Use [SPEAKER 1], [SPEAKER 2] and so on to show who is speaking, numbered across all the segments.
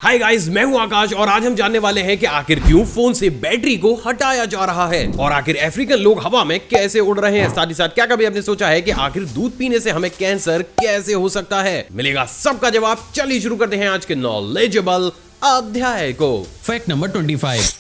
[SPEAKER 1] Hi guys, मैं हूं आकाश और आज हम जानने वाले हैं कि आखिर क्यों फोन से बैटरी को हटाया जा रहा है और आखिर अफ्रीकन लोग हवा में कैसे उड़ रहे हैं। साथ ही साथ क्या कभी आपने सोचा है कि आखिर दूध पीने से हमें कैंसर कैसे हो सकता है? मिलेगा सबका जवाब। चलिए शुरू करते हैं आज के नॉलेजेबल अध्याय को।
[SPEAKER 2] Fact number 25।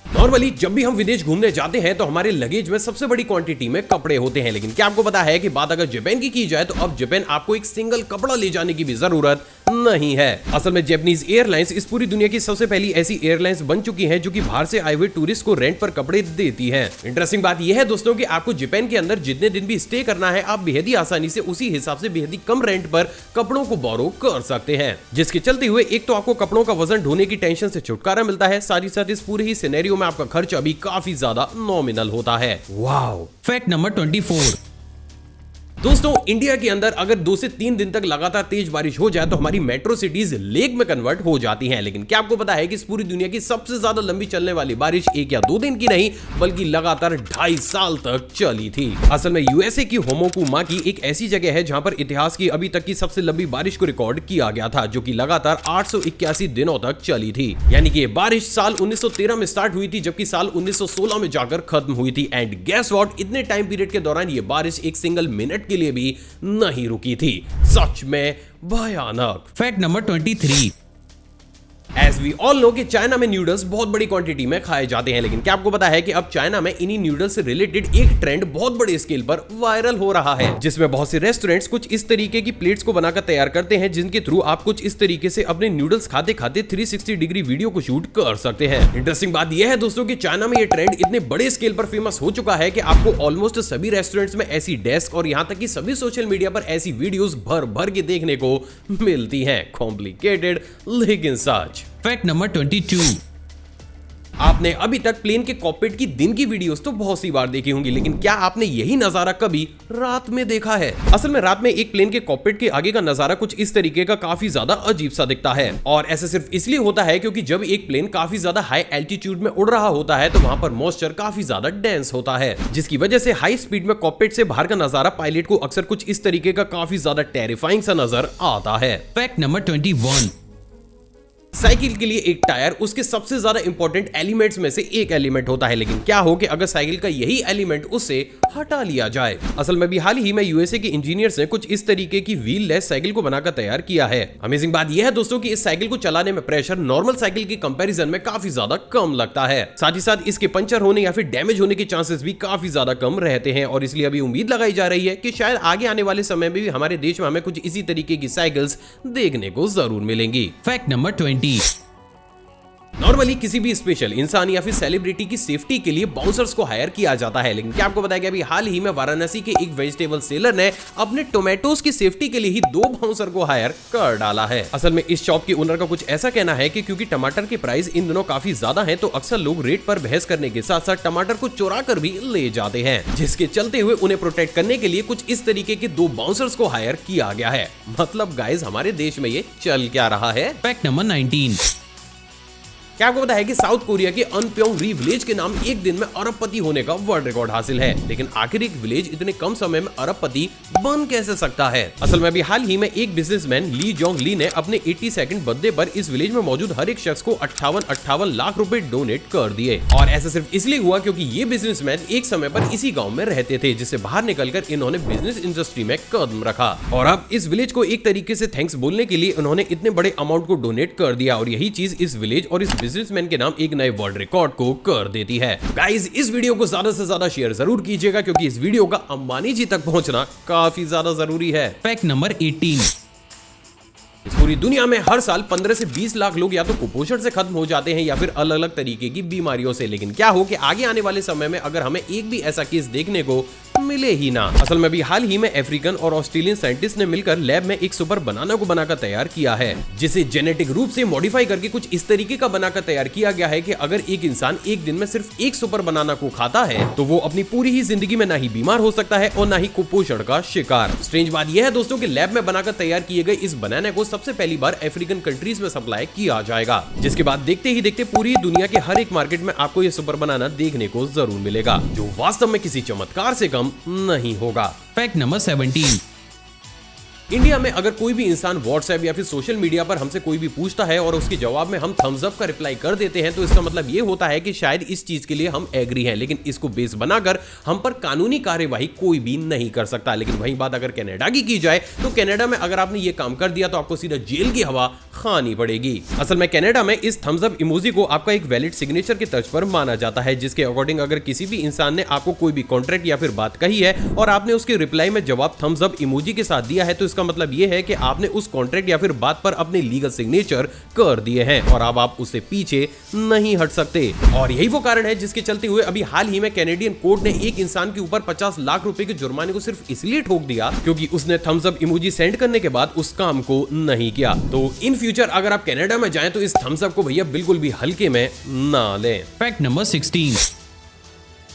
[SPEAKER 1] नॉर्मली जब भी हम विदेश घूमने जाते हैं तो हमारे लगेज में सबसे बड़ी क्वांटिटी में कपड़े होते हैं, लेकिन क्या आपको पता है कि बात अगर जापान की जाए तो अब जापान आपको एक सिंगल कपड़ा ले जाने की भी जरूरत नहीं है। असल में जापानीज एयरलाइंस इस पूरी दुनिया की सबसे पहली ऐसी एयरलाइंस बन चुकी है जो कि बाहर से आए हुए टूरिस्ट को रेंट पर कपड़े देती है। इंटरेस्टिंग बात यह है दोस्तों कि आपको जापान के अंदर जितने दिन भी स्टे करना है आप बेहद ही आसानी से उसी हिसाब से बेहद ही कम रेंट पर कपड़ों को बोरो कर सकते हैं, जिसके चलते हुए एक तो आपको कपड़ों का वजन ढोने की टेंशन से छुटकारा मिलता है, साथ ही साथ इस पूरे ही सिनेरियो में आपका खर्चा भी काफी ज्यादा नॉमिनल होता है। वाओ।
[SPEAKER 2] Fact number 24।
[SPEAKER 1] दोस्तों इंडिया के अंदर अगर 2 से 3 दिन तक लगातार तेज बारिश हो जाए तो हमारी मेट्रो सिटीज लेक में कन्वर्ट हो जाती हैं, लेकिन क्या आपको पता है कि इस पूरी दुनिया की सबसे ज्यादा लंबी चलने वाली बारिश 1 या 2 दिन की नहीं बल्कि लगातार 2.5 साल तक चली थी। असल में यूएसए की होमोकुमा की एक ऐसी जगह है जहां पर इतिहास की अभी तक की सबसे लंबी बारिश को रिकॉर्ड किया गया था, जो कि लगातार 881 दिनों तक चली थी। यानी कि बारिश साल 1913 में स्टार्ट हुई थी जबकि साल 1916 में जाकर खत्म हुई थी। एंड गेस व्हाट, इतने टाइम पीरियड के दौरान ये बारिश एक सिंगल मिनट के लिए भी नहीं रुकी थी। सच में भयानक।
[SPEAKER 2] Fact number 23।
[SPEAKER 1] As we all know कि चाइना में नूडल्स बहुत बड़ी क्वांटिटी में खाए जाते हैं, लेकिन क्या आपको पता है कि अब चाइना में इन्हीं नूडल्स से रिलेटेड एक ट्रेंड बहुत बड़े स्केल पर वायरल हो रहा है, जिसमें बहुत से रेस्टोरेंट्स कुछ इस तरीके की प्लेट्स को बनाकर तैयार करते हैं जिनके थ्रू आप कुछ इस तरीके से अपने नूडल्स खाते खाते 360 डिग्री वीडियो को शूट कर सकते हैं। इंटरेस्टिंग बात यह है दोस्तों कि चाइना में यह ट्रेंड इतने बड़े स्केल पर फेमस हो चुका है कि आपको ऑलमोस्ट सभी रेस्टोरेंट्स में ऐसी डेस्क और यहां तक कि सभी सोशल मीडिया पर ऐसी वीडियोस भर भर के देखने को मिलती हैं। कॉम्प्लिकेटेड लेकिन सच।
[SPEAKER 2] Fact number 22।
[SPEAKER 1] आपने अभी तक प्लेन के कॉकपिट की दिन की वीडियोस तो बहुत सी बार देखी होंगी, लेकिन क्या आपने यही नजारा कभी रात में देखा है? असल में रात में एक प्लेन के कॉकपिट के आगे का नजारा कुछ इस तरीके का काफी ज्यादा अजीब सा दिखता है, और ऐसा सिर्फ इसलिए होता है क्योंकि जब एक प्लेन काफी ज्यादा हाई एल्टीट्यूड में उड़ रहा होता है तो वहां पर मॉइस्चर काफी ज्यादा डेंस होता है, जिसकी वजह से हाई स्पीड में कॉकपिट से बाहर का नजारा पायलट को अक्सर कुछ इस तरीके का काफी ज्यादा टेरिफाइंग सा नजर आता है।
[SPEAKER 2] Fact number 21।
[SPEAKER 1] साइकिल के लिए एक टायर उसके सबसे ज्यादा इंपॉर्टेंट एलिमेंट्स में से एक एलिमेंट होता है, लेकिन क्या हो कि अगर साइकिल का यही एलिमेंट उससे हटा लिया जाए? असल में भी हाल ही में यूएसए के इंजीनियर्स ने कुछ इस तरीके की व्हील लेस साइकिल को बनाकर तैयार किया है। अमेजिंग बात यह है दोस्तों कि इस साइकिल को चलाने में प्रेशर नॉर्मल साइकिल के कंपैरिजन में काफी ज्यादा कम लगता है, साथ ही साथ इसके पंचर होने या फिर डैमेज होने के चांसेस भी काफी ज्यादा कम रहते हैं, और इसलिए अभी उम्मीद लगाई जा रही है कि शायद आगे आने वाले समय में भी हमारे देश में हमें कुछ इसी तरीके की साइकिल्स देखने को जरूर मिलेंगी।
[SPEAKER 2] Fact number 20।
[SPEAKER 1] नॉर्मली किसी भी स्पेशल इंसान या फिर सेलिब्रिटी की सेफ्टी के लिए बाउंसर्स को हायर किया जाता है, लेकिन क्या आपको पता है कि अभी हाल ही में वाराणसी के एक वेजिटेबल सेलर ने अपने टोमेटोज की सेफ्टी के लिए ही 2 बाउंसर को हायर कर डाला है। असल में इस शॉप के ओनर का कुछ ऐसा कहना है कि क्योंकि टमाटर के प्राइस इन दिनों काफी ज्यादा हैं, तो अक्सर लोग रेट पर बहस करने के साथ साथ टमाटर को चुरा कर भी ले जाते हैं, जिसके चलते हुए उन्हें प्रोटेक्ट करने के लिए कुछ इस तरीके के 2 बाउंसर्स को हायर किया गया है। मतलब गाइस, हमारे देश में ये चल क्या रहा है?
[SPEAKER 2] Fact number 19।
[SPEAKER 1] क्या आपको पता है कि साउथ कोरिया के अनप्योंग री विलेज के नाम एक दिन में अरबपति होने का वर्ल्ड रिकॉर्ड हासिल है, लेकिन आखिर एक विलेज इतने कम समय में अरबपति बन कैसे सकता है? असल में अभी हाल ही में एक बिजनेसमैन ली जोंग ली ने अपने 82nd बर्थडे पर इस विलेज में मौजूद हर एक शख्स को 58 लाख रुपए डोनेट कर दिए, और ऐसा सिर्फ इसलिए हुआ क्योंकि ये बिजनेसमैन एक समय पर इसी गाँव में रहते थे, जिससे बाहर निकलकर इन्होंने बिजनेस इंडस्ट्री में कदम रखा, और अब इस विलेज को एक तरीके से थैंक्स बोलने के लिए उन्होंने इतने बड़े अमाउंट को डोनेट कर दिया, और यही चीज इस विलेज और इस बिजनेसमैन के नाम एक नए वर्ल्ड रिकॉर्ड को कर देती है। गाइस, इस वीडियो को ज्यादा से ज्यादा शेयर जरूर कीजिएगा क्योंकि इस वीडियो का अंबानी जी तक पहुंचना काफी ज्यादा जरूरी है।
[SPEAKER 2] Fact number 18।
[SPEAKER 1] इस पूरी दुनिया में हर साल 15 से 20 लाख लोग या तो कुपोषण से खत्म हो जाते हैं या फिर अलग अलग तरीके की बीमारियों से, लेकिन क्या हो कि आगे आने वाले समय में अगर हमें एक भी ऐसा केस देखने को मिले ही ना। असल में भी हाल ही में अफ्रीकन और ऑस्ट्रेलियन साइंटिस्ट ने मिलकर लैब में एक सुपर बनाना को बनाकर तैयार किया है, जिसे जेनेटिक रूप से मॉडिफाई करके कुछ इस तरीके का बनाकर तैयार किया गया है कि अगर एक इंसान एक दिन में सिर्फ एक सुपर बनाना को खाता है तो वो अपनी पूरी ही जिंदगी में ना ही बीमार हो सकता है और ना ही कुपोषण का शिकार। स्ट्रेंज बात यह है दोस्तों कि लैब में बनाकर तैयार किए गए इस बनाने को सबसे पहली बार अफ्रीकन कंट्रीज में सप्लाई किया जाएगा, जिसके बाद देखते ही देखते पूरी दुनिया के हर एक मार्केट में आपको ये सुपर बनाना देखने को जरूर मिलेगा, जो वास्तव में किसी चमत्कार से कम नहीं होगा।
[SPEAKER 2] Fact number 17।
[SPEAKER 1] इंडिया में अगर कोई भी इंसान व्हाट्सएप या फिर सोशल मीडिया पर हमसे कोई भी पूछता है और उसके जवाब में हम थम्स अप का रिप्लाई कर देते हैं तो इसका मतलब ये होता है कि शायद इस चीज के लिए हम एग्री हैं, लेकिन इसको बेस बनाकर हम पर कानूनी कार्यवाही कोई भी नहीं कर सकता। लेकिन वही बात अगर कनाडा की जाए तो कनाडा में अगर आपने ये काम कर दिया तो आपको सीधा जेल की हवा खानी पड़ेगी। असल में कनाडा में इस थम्स अप इमोजी को आपका एक वैलिड सिग्नेचर के तर्ज पर माना जाता है, जिसके अकॉर्डिंग अगर किसी भी इंसान ने आपको कोई भी कॉन्ट्रैक्ट या फिर बात कही है और आपने उसके रिप्लाई में जवाब थम्स अप इमोजी के साथ दिया है तो इसका मतलब यह है कि आपने उस कॉन्ट्रैक्ट या फिर बात पर अपने लीगल सिग्नेचर कर दिए हैं और अब आप उससे पीछे नहीं हट सकते। और यही वो कारण है जिसके चलते हुए अभी हाल ही में कैनेडियन कोर्ट ने एक इंसान के ऊपर 50 लाख रुपए के जुर्माने को सिर्फ इसलिए ठोक दिया क्योंकि उसने थम्स अप इमोजी सेंड करने के बाद उस काम को नहीं किया। तो इन फ्यूचर अगर आप कनाडा में जाएं तो इस थम्स अप को भैया बिल्कुल भी हल्के में ना लें।
[SPEAKER 2] Fact number 16।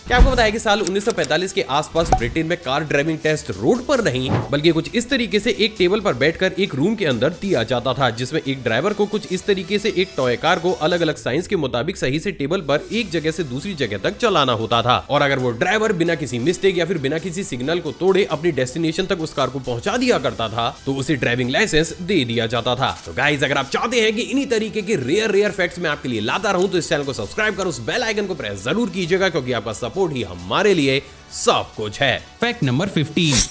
[SPEAKER 1] क्या आपको बताया कि साल 1945 के आसपास ब्रिटेन में कार ड्राइविंग टेस्ट रोड पर नहीं बल्कि कुछ इस तरीके से एक टेबल पर बैठकर एक रूम के अंदर दिया जाता था, जिसमें एक ड्राइवर को कुछ इस तरीके से एक टॉय कार को अलग अलग साइंस के मुताबिक सही से टेबल पर एक जगह से दूसरी जगह तक चलाना होता था और अगर वो ड्राइवर बिना किसी मिस्टेक या फिर बिना किसी सिग्नल को तोड़े अपनी डेस्टिनेशन तक उस कार को पहुंचा दिया करता था तो उसे ड्राइविंग लाइसेंस दे दिया जाता था। तो गाइस अगर आप चाहते हैं कि इन्हीं तरीके के रेयर फैक्ट्स मैं आपके लिए लाता रहूं तो इस चैनल को सब्सक्राइब कर उस बेल आइकन को प्रेस जरूर कीजिएगा क्योंकि आपका सपोर्ट ही हमारे लिए सब कुछ है।
[SPEAKER 2] Fact number 15।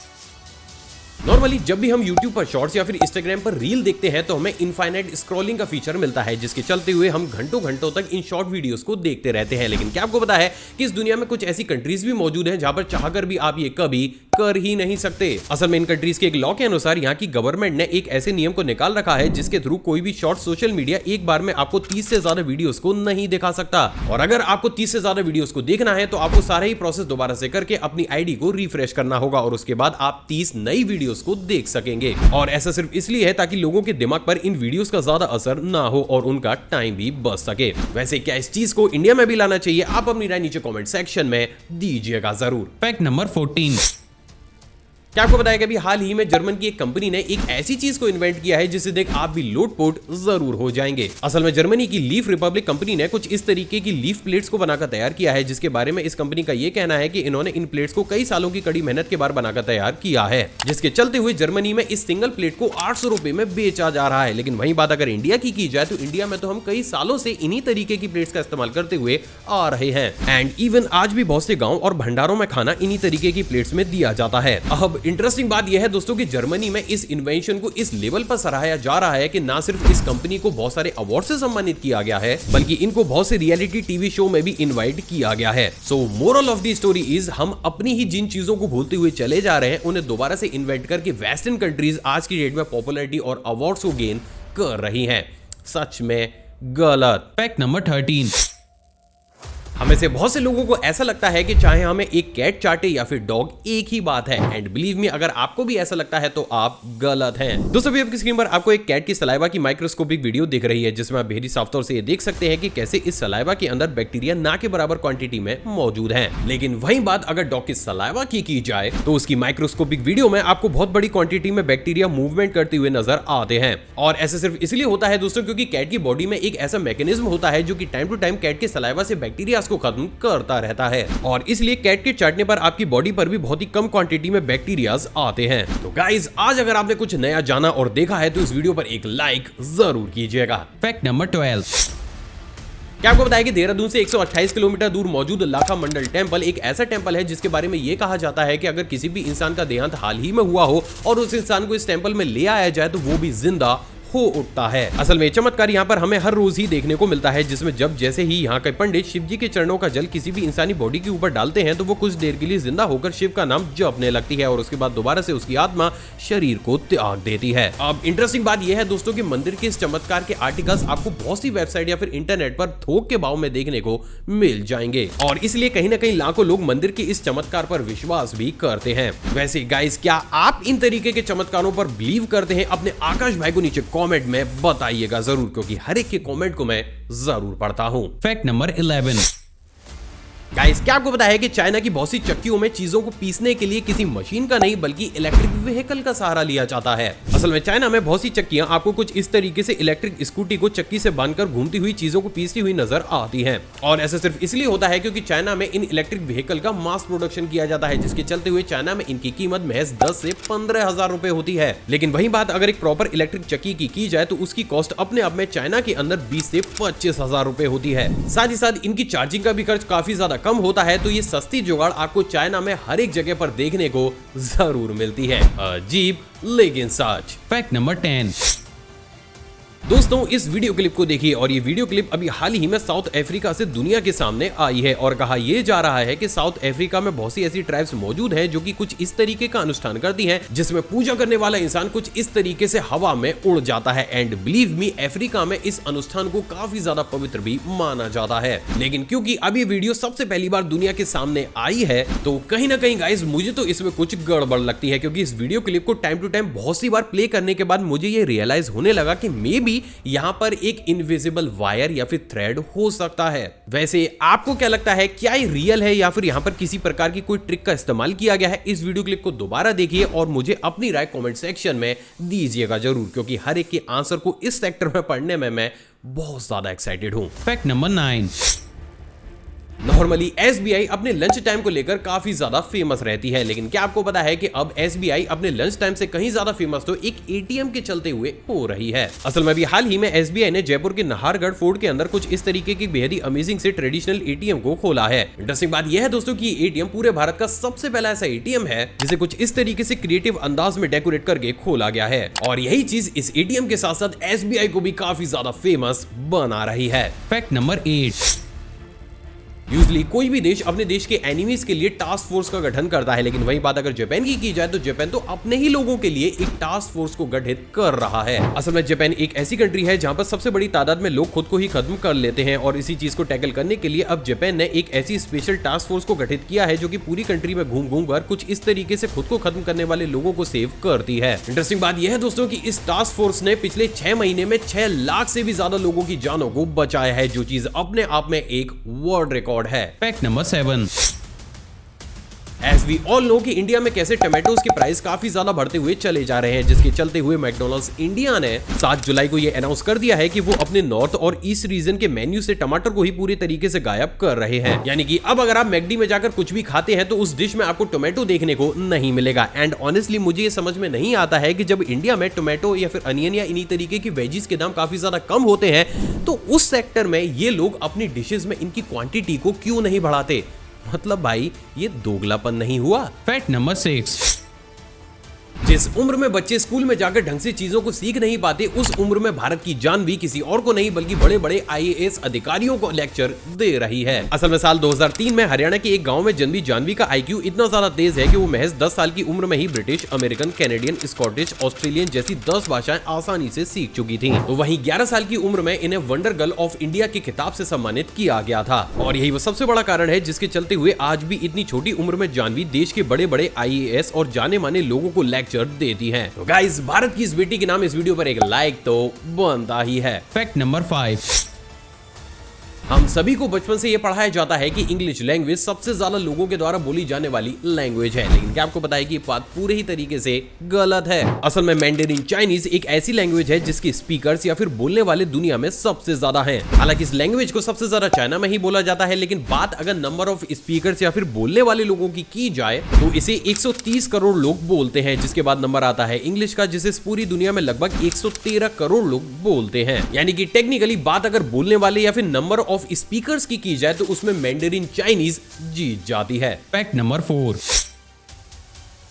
[SPEAKER 1] नॉर्मली जब भी हम YouTube पर शॉर्ट्स या फिर Instagram पर रील देखते हैं तो हमें इनफाइनाइट स्क्रॉलिंग का फीचर मिलता है, जिसके चलते हुए हम घंटों घंटों तक इन शॉर्ट वीडियोस को देखते रहते हैं। लेकिन क्या आपको पता है कि इस दुनिया में कुछ ऐसी कंट्रीज भी मौजूद हैं जहां पर चाहकर भी आप ये कभी कर ही नहीं सकते। असल में इन कंट्रीज के एक लॉ के अनुसार यहाँ की गवर्नमेंट ने एक ऐसे नियम को निकाल रखा है जिसके थ्रू कोई भी शॉर्ट सोशल मीडिया एक बार में आपको 30 से ज्यादा वीडियोस को नहीं दिखा सकता और अगर आपको 30 से ज्यादा वीडियोस को देखना है तो आपको सारा ही प्रोसेस दोबारा से करके अपनी आईडी को रिफ्रेश करना होगा और उसके बाद आप 30 नई वीडियोस को देख सकेंगे। और ऐसा सिर्फ इसलिए है ताकि लोगों के दिमाग पर इन वीडियोस का ज्यादा असर ना हो और उनका टाइम भी बच सके। वैसे क्या इस चीज को इंडिया में भी लाना चाहिए? आप अपनी राय नीचे कमेंट सेक्शन में दीजिएगा जरूर।
[SPEAKER 2] Fact number 14।
[SPEAKER 1] क्या आपको बताया कि अभी हाल ही में जर्मन की एक कंपनी ने एक ऐसी चीज को इन्वेंट किया है जिसे देख आप भी लोटपोट जरूर हो जाएंगे। असल में जर्मनी की लीफ रिपब्लिक कंपनी ने कुछ इस तरीके की लीफ प्लेट्स को बनाकर तैयार किया है, जिसके बारे में इस कंपनी का यह कहना है कि इन्होंने इन प्लेट्स को कई सालों की कड़ी मेहनत के बाद बनाकर तैयार किया है, जिसके चलते हुए जर्मनी में इस सिंगल प्लेट को 800 रुपए में बेचा जा रहा है। लेकिन वही बात अगर इंडिया की जाए तो इंडिया में तो हम कई सालों से इन्हीं तरीके की प्लेट्स का इस्तेमाल करते हुए आ रहे हैं एंड इवन आज भी बहुत से गाँव और भंडारों में खाना इन्हीं तरीके की प्लेट्स में दिया जाता है। अब इंटरेस्टिंग बात यह है दोस्तों कि जर्मनी में इस इन्वेंशन को इस लेवल पर सराहाया जा रहा है कि ना सिर्फ इस कंपनी को बहुत सारे अवार्ड से सम्मानित किया गया है बल्कि इनको बहुत से रियलिटी टीवी शो में भी इनवाइट किया गया है। सो moral of the story is हम अपनी ही जिन चीजों को भूलते हुए चले जा रहे हैं उन्हें दोबारा से इन्वेंट करके वेस्टर्न कंट्रीज आज की डेट में पॉपुलैरिटी और अवार्ड्स को गेन कर रही हैं। सच में गलत।
[SPEAKER 2] Fact number 13।
[SPEAKER 1] हमें से बहुत से लोगों को ऐसा लगता है कि चाहे हमें एक कैट चाटे या फिर डॉग एक ही बात है एंड बिलीव मी अगर आपको भी ऐसा लगता है तो आप गलत हैं। दोस्तों अभी आपकी स्क्रीन पर आपको एक कैट की सलाइवा की माइक्रोस्कोपिक वीडियो दिख रही है जिसमें आप बेहद साफ तौर से ये देख सकते हैं कि कैसे इस सलाइवा के अंदर बैक्टीरिया ना के बराबर क्वांटिटी में मौजूद है। लेकिन वही बात अगर डॉग की सलाइवा की जाए तो उसकी माइक्रोस्कोपिक वीडियो में आपको बहुत बड़ी क्वांटिटी में बैक्टीरिया मूवमेंट करते हुए नजर आते हैं और ऐसा सिर्फ इसलिए होता है दोस्तों क्योंकि कैट की बॉडी में एक ऐसा मैकेनिज्म होता है जो कि टाइम टू टाइम कैट के सलाइवा से बैक्टीरिया को खत्म करता रहता है और इसलिए कैट के चाटने पर आपकी बॉडी पर भी बहुत ही कम क्वांटिटी में बैक्टीरियाज आते हैं। तो गाइस आज अगर आपने कुछ नया जाना और देखा है तो इस वीडियो पर एक लाइक जरूर कीजिएगा।
[SPEAKER 2] Fact number 12।
[SPEAKER 1] क्या आपको बताया कि देहरादून से 128 किलोमीटर दूर मौजूद लाखा मंडल टेंपल एक ऐसा टेंपल है जिसके बारे में यह कहा जाता है कि अगर किसी भी इंसान का देहांत हाल ही में हुआ हो और उस इंसान को इस टेंपल में ले आया जाए तो वो भी जिंदा हो उठता है। असल में चमत्कार यहाँ पर हमें हर रोज ही देखने को मिलता है जिसमें जब जैसे ही यहाँ के पंडित शिव जी के चरणों का जल किसी भी इंसानी बॉडी के ऊपर डालते हैं तो वो कुछ देर के लिए जिंदा होकर शिव का नाम जपने लगती है और उसके बाद दोबारा से उसकी आत्मा शरीर को त्याग देती है। अब इंटरेस्टिंग बात यह है दोस्तों कि मंदिर के इस चमत्कार के आर्टिकल्स आपको बहुत सी वेबसाइट या फिर इंटरनेट पर थोक के भाव में देखने को मिल जाएंगे और इसलिए कहीं ना कहीं लाखों लोग मंदिर के इस चमत्कार पर विश्वास भी करते हैं। वैसे गाइस क्या आप इन तरीके के चमत्कारों पर बिलीव करते हैं? अपने आकाश भाई को नीचे कॉमेंट में बताइएगा जरूर क्योंकि हर एक के कमेंट को मैं जरूर पढ़ता हूं।
[SPEAKER 2] Fact number 11।
[SPEAKER 1] गाइस, क्या आपको पता है कि चाइना की बहुत सी चक्कियों में चीजों को पीसने के लिए किसी मशीन का नहीं बल्कि इलेक्ट्रिक व्हीकल का सहारा लिया जाता है। असल में चाइना में बहुत सी चक्कियां आपको कुछ इस तरीके से इलेक्ट्रिक स्कूटी को चक्की से बांधकर घूमती हुई चीजों को पीसती हुई नजर आती हैं। और ऐसा सिर्फ इसलिए होता है क्योंकि चाइना में इन इलेक्ट्रिक व्हीकल का मास प्रोडक्शन किया जाता है, जिसके चलते हुए चाइना में इनकी कीमत महज 10 से 15,000 रुपए होती है। लेकिन वही बात अगर एक प्रॉपर इलेक्ट्रिक चक्की की जाए तो उसकी कॉस्ट अपने आप में चाइना के अंदर 20 से 25,000 रुपए होती है। साथ ही साथ इनकी चार्जिंग का भी खर्च काफी ज्यादा कम होता है, तो ये सस्ती जुगाड़ आपको चाइना में हर एक जगह पर देखने को जरूर मिलती है। अजीब लेकिन सच।
[SPEAKER 2] Fact number 10।
[SPEAKER 1] दोस्तों, इस वीडियो क्लिप को देखिए और ये वीडियो क्लिप अभी हाल ही में साउथ अफ्रीका से दुनिया के सामने आई है और कहा यह जा रहा है कि साउथ अफ्रीका में बहुत सी ऐसी ट्राइब्स मौजूद हैं जो कि कुछ इस तरीके का अनुष्ठान करती हैं जिसमें पूजा करने वाला इंसान कुछ इस तरीके से हवा में उड़ जाता है। एंड बिलीव मी, अफ्रीका में इस अनुष्ठान को काफी ज्यादा पवित्र भी माना जाता है। लेकिन क्योंकि अब ये वीडियो सबसे पहली बार दुनिया के सामने आई है तो कहीं ना कहीं गाइस मुझे तो इसमें कुछ गड़बड़ लगती है, क्योंकि इस वीडियो क्लिप को टाइम टू टाइम बहुत सी बार प्ले करने के बाद मुझे ये रियलाइज होने लगा कि मे बी यहां पर एक इनविजिबल वायर या फिर थ्रेड हो सकता है। वैसे आपको क्या लगता है, क्या ये रियल है या फिर यहां पर किसी प्रकार की कोई ट्रिक का इस्तेमाल किया गया है? इस वीडियो क्लिप को दोबारा देखिए और मुझे अपनी राय कमेंट सेक्शन में दीजिएगा जरूर, क्योंकि हर एक के आंसर को इस सेक्टर में पढ़ने में मैं बहुत ज्यादा एक्साइटेड हूं।
[SPEAKER 2] Fact number 9।
[SPEAKER 1] नॉर्मली SBI अपने लंच टाइम को लेकर काफी ज्यादा फेमस रहती है, लेकिन क्या आपको पता है कि अब SBI अपने लंच टाइम से कहीं ज्यादा फेमस तो एक ATM के चलते हुए हो रही है। असल में भी हाल ही में SBI ने जयपुर के नाहरगढ़ फोर्ट के अंदर कुछ इस तरीके की बेहद ही अमेजिंग से ट्रेडिशनल ATM को खोला है। इंटरेस्टिंग बात यह है दोस्तों कि ATM पूरे भारत का सबसे पहला ऐसा ATM है जिसे कुछ इस तरीके से क्रिएटिव अंदाज में डेकोरेट करके खोला गया है और यही चीज इस ATM के साथ साथ SBI को भी काफी ज्यादा फेमस बना रही है।
[SPEAKER 2] Fact number 8।
[SPEAKER 1] यूजली कोई भी देश अपने देश के एनिमीज के लिए टास्क फोर्स का गठन करता है, लेकिन वही बात अगर जापान की जाए तो जापान तो अपने ही लोगों के लिए एक टास्क फोर्स को गठित कर रहा है। असल में जापान एक ऐसी कंट्री है जहां पर सबसे बड़ी तादाद में लोग खुद को ही खत्म कर लेते हैं और इसी चीज को टैकल करने के लिए अब जापान ने एक ऐसी स्पेशल टास्क फोर्स को गठित किया है जो कि पूरी कंट्री में घूम घूम कर कुछ इस तरीके से खुद को खत्म करने वाले लोगों को सेव करती है। इंटरेस्टिंग बात यह है दोस्तों कि इस टास्क फोर्स ने पिछले 6 महीने में 6 लाख से भी ज्यादा लोगों की जानों को बचाया है, जो चीज अपने आप में एक वर्ल्ड रिकॉर्ड है।
[SPEAKER 2] Fact number 7।
[SPEAKER 1] As we all know कि इंडिया में कैसे टमाटोज के प्राइस काफी ज्यादा बढ़ते हुए चले जा रहे हैं, जिसके चलते हुए मैकडॉनल्ड्स इंडिया ने 7 जुलाई को यह अनाउंस कर दिया है कि वो अपने नॉर्थ और ईस्ट रीजन के मेन्यू से टमाटर को ही पूरी तरीके से गायब कर रहे हैं। यानी कि अब अगर आप मैकडी में जाकर कुछ भी खाते हैं तो उस डिश में आपको टोमेटो देखने को नहीं मिलेगा। एंड ऑनेस्टली मुझे ये समझ में नहीं आता है कि जब इंडिया में टोमेटो या फिर अनियन या इन्हीं तरीके की वेजीज के दाम काफी ज्यादा कम होते हैं तो उस सेक्टर में ये लोग अपनी डिशेज में इनकी क्वांटिटी को क्यों नहीं बढ़ाते। मतलब भाई ये दोगलापन नहीं हुआ।
[SPEAKER 2] Fact number 6।
[SPEAKER 1] जिस उम्र में बच्चे स्कूल में जाकर ढंग से चीजों को सीख नहीं पाते उस उम्र में भारत की जान भी किसी और को नहीं बल्कि बड़े बड़े IAS अधिकारियों को लेक्चर दे रही है। असल में साल 2003 में हरियाणा के एक गांव में जन्मी जानवी का IQ इतना ज्यादा तेज है कि वो महज 10 साल की उम्र में ही British, American, Canadian, Scottish, Australian जैसी 10 भाषाएं आसानी से सीख चुकी थी। तो वहीं 11 साल की उम्र में इन्हें वंडर गर्ल ऑफ इंडिया के खिताब से सम्मानित किया गया था और यही वो सबसे बड़ा कारण है जिसके चलते हुए आज भी इतनी छोटी उम्र में जानवी देश के बड़े बड़े IAS और जाने माने लोगों को लेक्चर देती है। तो गाइस, भारत की इस बेटी के नाम इस वीडियो पर एक लाइक तो बनता ही है।
[SPEAKER 2] Fact number 5।
[SPEAKER 1] हम सभी को बचपन से यह पढ़ाया जाता है कि इंग्लिश लैंग्वेज सबसे ज्यादा लोगों के द्वारा बोली जाने वाली लैंग्वेज है, लेकिन क्या आपको पता है कि बात पूरे ही तरीके से गलत है। असल में मैंडेरिन चाइनीज एक ऐसी लैंग्वेज है जिसकी स्पीकर्स या फिर बोलने वाले दुनिया में सबसे ज्यादा हैं। हालांकि इस लैंग्वेज को सबसे ज्यादा चाइना में ही बोला जाता है, लेकिन बात अगर नंबर ऑफ स्पीकर्स या फिर बोलने वाले लोगों की जाए तो इसे 130 करोड़ लोग बोलते हैं, जिसके बाद नंबर आता है इंग्लिश का जिसे पूरी दुनिया में लगभग 113 करोड़ लोग बोलते हैं। यानी कि टेक्निकली बात अगर बोलने वाले या फिर नंबर ऑफ स्पीकर्स की जाए तो उसमें मैंडेरिन चाइनीज जीत जाती है।
[SPEAKER 2] Fact number 4।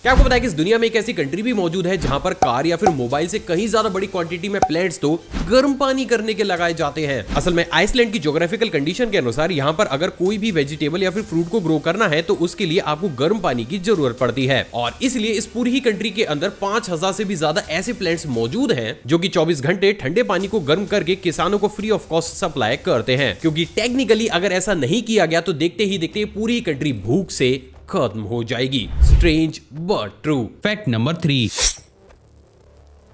[SPEAKER 1] क्या आपको पता है कि इस दुनिया में एक ऐसी कंट्री भी मौजूद है जहां पर कार या फिर मोबाइल से कहीं ज्यादा बड़ी क्वांटिटी में प्लेट्स तो गर्म पानी करने के लगाए जाते हैं। असल में आइसलैंड की ज्योग्राफिकल कंडीशन के अनुसार यहां पर अगर कोई भी वेजिटेबल या फिर फ्रूट को ग्रो करना है तो उसके लिए आपको गर्म पानी की जरूरत पड़ती है और इसलिए इस पूरी ही कंट्री के अंदर 5000 से भी ज्यादा ऐसे प्लेंट्स मौजूद हैं जो कि 24 घंटे ठंडे पानी को गर्म करके किसानों को फ्री ऑफ कॉस्ट सप्लाई करते हैं, क्योंकि टेक्निकली अगर ऐसा नहीं किया गया तो देखते ही देखते पूरी कंट्री भूख से खत्म हो जाएगी। Strange but true.
[SPEAKER 2] Fact number 3।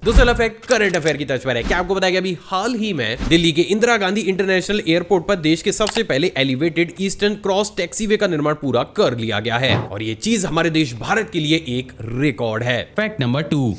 [SPEAKER 1] दूसरा अगला फैक्ट करंट अफेयर की तर्ज पर है। क्या आपको बताया गया अभी हाल ही में दिल्ली के इंदिरा गांधी इंटरनेशनल एयरपोर्ट पर देश के सबसे पहले एलिवेटेड ईस्टर्न क्रॉस टैक्सीवे का निर्माण पूरा कर लिया गया है और ये चीज हमारे देश भारत के लिए एक रिकॉर्ड है।
[SPEAKER 2] Fact number 2।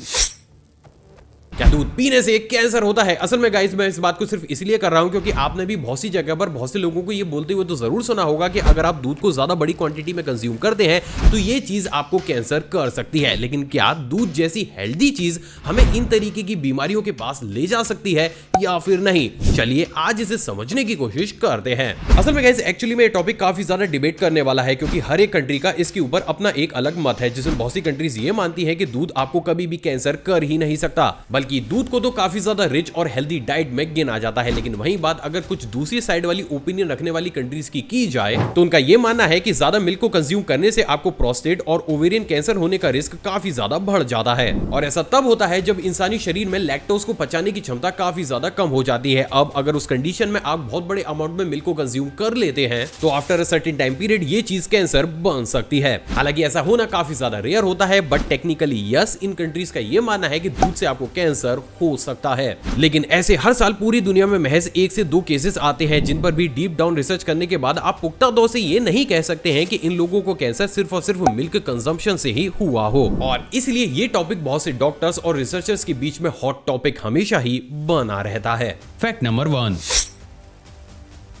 [SPEAKER 1] क्या दूध पीने से कैंसर होता है? असल में गाइस मैं इस बात को सिर्फ इसलिए कर रहा हूं क्योंकि आपने भी बहुत सी जगह पर बहुत से लोगों को ये बोलते हुए तो जरूर सुना होगा कि अगर आप दूध को ज्यादा बड़ी क्वांटिटी में कंज्यूम करते हैं तो ये चीज आपको कैंसर कर सकती है। लेकिन क्या दूध जैसी हेल्दी चीज हमें इन तरीके की बीमारियों के पास ले जा सकती है या फिर नहीं? चलिए आज इसे समझने की कोशिश करते हैं। असल में गाइस एक्चुअली में ये टॉपिक काफी ज्यादा डिबेट करने वाला है क्योंकि हर एक कंट्री का इसके ऊपर अपना एक अलग मत है, जिसमें बहुत सी कंट्रीज ये मानती है कि दूध आपको कभी भी कैंसर कर ही नहीं सकता, बल्कि दूध को तो काफी ज्यादा रिच और हेल्दी डाइट में गिना जाता है। लेकिन वही बात अगर कुछ दूसरी साइड वाली ओपिनियन रखने वाली कंट्रीज की जाए तो उनका यह मानना है कि ज्यादा मिल्क को कंज्यूम करने से आपको प्रोस्टेट और ओवेरियन कैंसर होने का रिस्क काफी ज्यादा बढ़ जाता है और ऐसा तब होता है जब इंसानी शरीर में लैक्टोज को पचाने की क्षमता काफी ज्यादा कम हो जाती है। अब अगर उस कंडीशन में आप बहुत बड़े अमाउंट में मिल्क को कंज्यूम कर लेते हैं तो after a certain time period ये चीज कैंसर बन सकती है। हालांकि ऐसा होना काफी ज्यादा रेयर होता है, but technically yes in countries का यह मानना है कि दूध से आपको कैंसर हो सकता है। लेकिन ऐसे हर साल पूरी दुनिया में महज 1 से 2 केसेस आते हैं जिन पर भी डीप डाउन रिसर्च करने के बाद आप पुख्ता तौर से ये नहीं कह सकते हैं कि इन लोगों को कैंसर सिर्फ और सिर्फ मिल्क कंजम्पशन से ही हुआ हो। और इसलिए ये टॉपिक बहुत से डॉक्टर्स और रिसर्चर्स के बीच में हॉट टॉपिक हमेशा ही बना रहता है।
[SPEAKER 2] Fact number 1।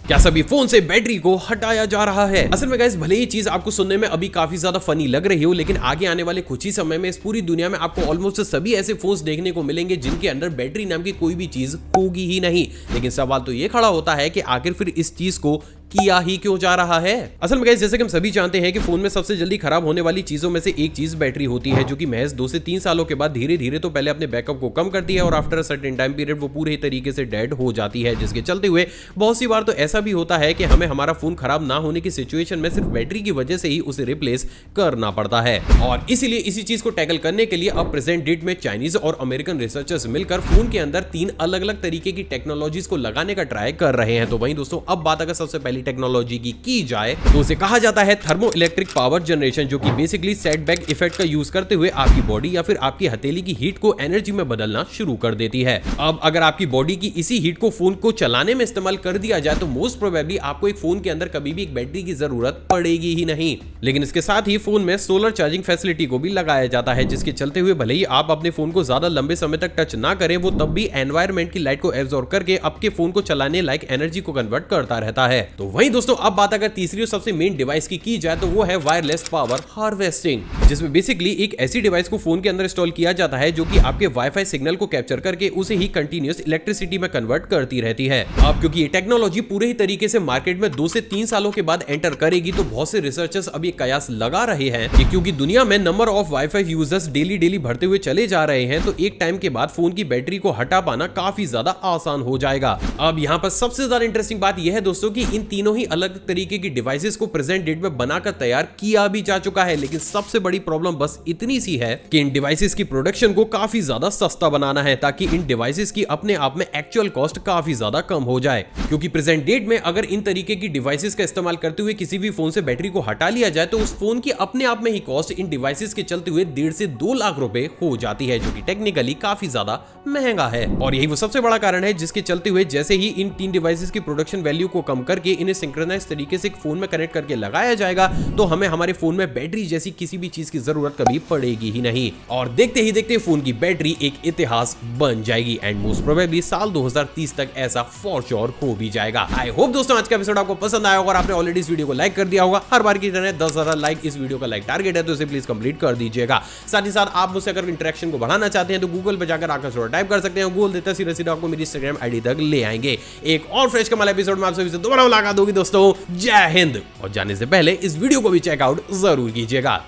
[SPEAKER 1] क्या सभी फोन से बैटरी को हटाया जा रहा है? असल में गाइस भले ही चीज आपको सुनने में अभी काफी ज्यादा फनी लग रही हो, लेकिन आगे आने वाले कुछ ही समय में इस पूरी दुनिया में आपको ऑलमोस्ट सभी ऐसे फोन्स देखने को मिलेंगे जिनके अंदर बैटरी नाम की कोई भी चीज होगी ही नहीं। लेकिन सवाल तो ये खड़ा होता है कि आखिर फिर इस चीज को किया ही क्यों जा रहा है? असल में गाइस जैसे कि हम सभी जानते हैं कि फोन में सबसे जल्दी खराब होने वाली चीजों में से एक चीज बैटरी होती है, जो कि महज 2 से 3 सालों के बाद धीरे धीरे तो पहले अपने बैकअप को कम करती है और after a certain time period वो पूरे तरीके से डेड हो जाती है, जिसके चलते हुए बहुत सी बार तो ऐसा भी होता है कि हमें हमारा फोन खराब ना होने की सिचुएशन में सिर्फ बैटरी की वजह से ही उसे रिप्लेस करना पड़ता है। और इसीलिए इसी चीज को टैकल करने के लिए अब प्रेजेंट डेट में चाइनीज और अमेरिकन रिसर्चर्स मिलकर फोन के अंदर 3 अलग अलग तरीके की टेक्नोलॉजीज को लगाने का ट्राई कर रहे हैं। तो वहीं दोस्तों अब बात अगर सबसे पहली टेक्नोलॉजी की जाए तो उसे कहा जाता है थर्मो इलेक्ट्रिक पावर जनरेशन, जो कि बेसिकली सेटबैक इफेक्ट का यूज करते हुए आपकी बॉडी या फिर आपकी हथेली की हीट को एनर्जी में बदलना शुरू कर देती है। अब अगर आपकी बॉडी की इसी हीट को फोन को चलाने में इस्तेमाल कर दिया जाए तो मोस्ट प्रोबेबली आपको एक फोन के अंदर कभी भी एक बैटरी की जरूरत पड़ेगी ही नहीं। लेकिन इसके साथ ही फोन में सोलर चार्जिंग फैसिलिटी को भी लगाया जाता है, जिसके चलते हुए भले ही आप अपने फोन को ज्यादा लंबे समय तक टच ना करें, वो तब भी एनवायरमेंट की लाइट को एब्जॉर्ब करके आपके फोन को चलाने लायक एनर्जी को कन्वर्ट करता रहता है। तो वहीं दोस्तों अब बात अगर तीसरी और सबसे मेन डिवाइस की जाए तो वो है वायरलेस पावर हार्वेस्टिंग, जिसमें बेसिकली एक ऐसी डिवाइस को फोन के अंदर इंस्टॉल किया जाता है जो कि आपके वाईफाई सिग्नल को कैप्चर करके उसे ही कंटीन्यूअस इलेक्ट्रिसिटी में कन्वर्ट करती रहती है। अब क्योंकि ये टेक्नोलॉजी पूरे ही तरीके से मार्केट में 2 से 3 सालों के बाद एंटर करेगी, तो बहुत से रिसर्चर्स अब ये कयास लगा रहे हैं कि क्योंकि दुनिया में number of wifi users daily बढ़ते हुए चले जा रहे हैं, तो एक टाइम के बाद फोन की बैटरी को हटा पाना काफी ज्यादा आसान हो जाएगा। अब यहाँ पर सबसे ज्यादा इंटरेस्टिंग बात यह है दोस्तों कि इन तीनों ही अलग तरीके की डिवाइसेस को प्रेजेंट डेट में बनाकर तैयार किया भी जा चुका है। लेकिन सबसे बड़ी प्रॉब्लम बस इतनी सी है कि इन डिवाइसेस की प्रोडक्शन को काफी ज्यादा सस्ता बनाना है, ताकि इन डिवाइसेस की अपने आप में एक्चुअल कॉस्ट काफी ज्यादा कम हो जाए। क्योंकि प्रेजेंट डेट में अगर इन तरीके की डिवाइसेस का इस्तेमाल करते हुए किसी भी फोन से बैटरी को हटा लिया जाए तो उस फोन की अपने आप में ही कॉस्ट इन डिवाइसेस के चलते हुए 1.5 से 2 लाख रुपए हो जाती है, जो कि टेक्निकली काफी ज्यादा महंगा है। और यही वो सबसे बड़ा कारण है जिसके चलते हुए जैसे ही इन 3 डिवाइसेस की प्रोडक्शन वैल्यू को कम करके इन्हें सिंक्रोनाइज तरीके से एक फोन में कनेक्ट करके लगाया जाएगा तो हमें हमारे फोन में बैटरी जैसी किसी भी चीज की जरूरत कभी पड़ेगी ही नहीं। और देखते ही देखते फोन की बैटरी एक इतिहास बन जाएगी एंड मोस्ट प्रोबेबली साल 2030 तक ऐसा फॉर श्योर हो भी जाएगा। आई होप दोस्तों आज का एपिसोड आपको पसंद आया होगा और आपने ऑलरेडी इस वीडियो को लाइक कर दिया होगा। हर बार की तरह 10,000 लाइक इस वीडियो का लाइक टारगेट है, तो इसे प्लीज कंप्लीट कर दीजिएगा। साथ ही साथ आप मुझसे अगर इंटरेक्शन को बढ़ाना चाहते हैं तो गूगल पर जाकर आकर टाइप कर सकते हैं, गूगल देता सीधा आपको मेरी इंस्टाग्राम आईडी तक ले आएंगे। एक और फ्रेश कमाल एपिसोड में आप सभी से दोबारा मुलाकात होगी दोस्तों। जय हिंद। और जाने से पहले इस वीडियो को भी चेकआउट जरूर कीजिएगा।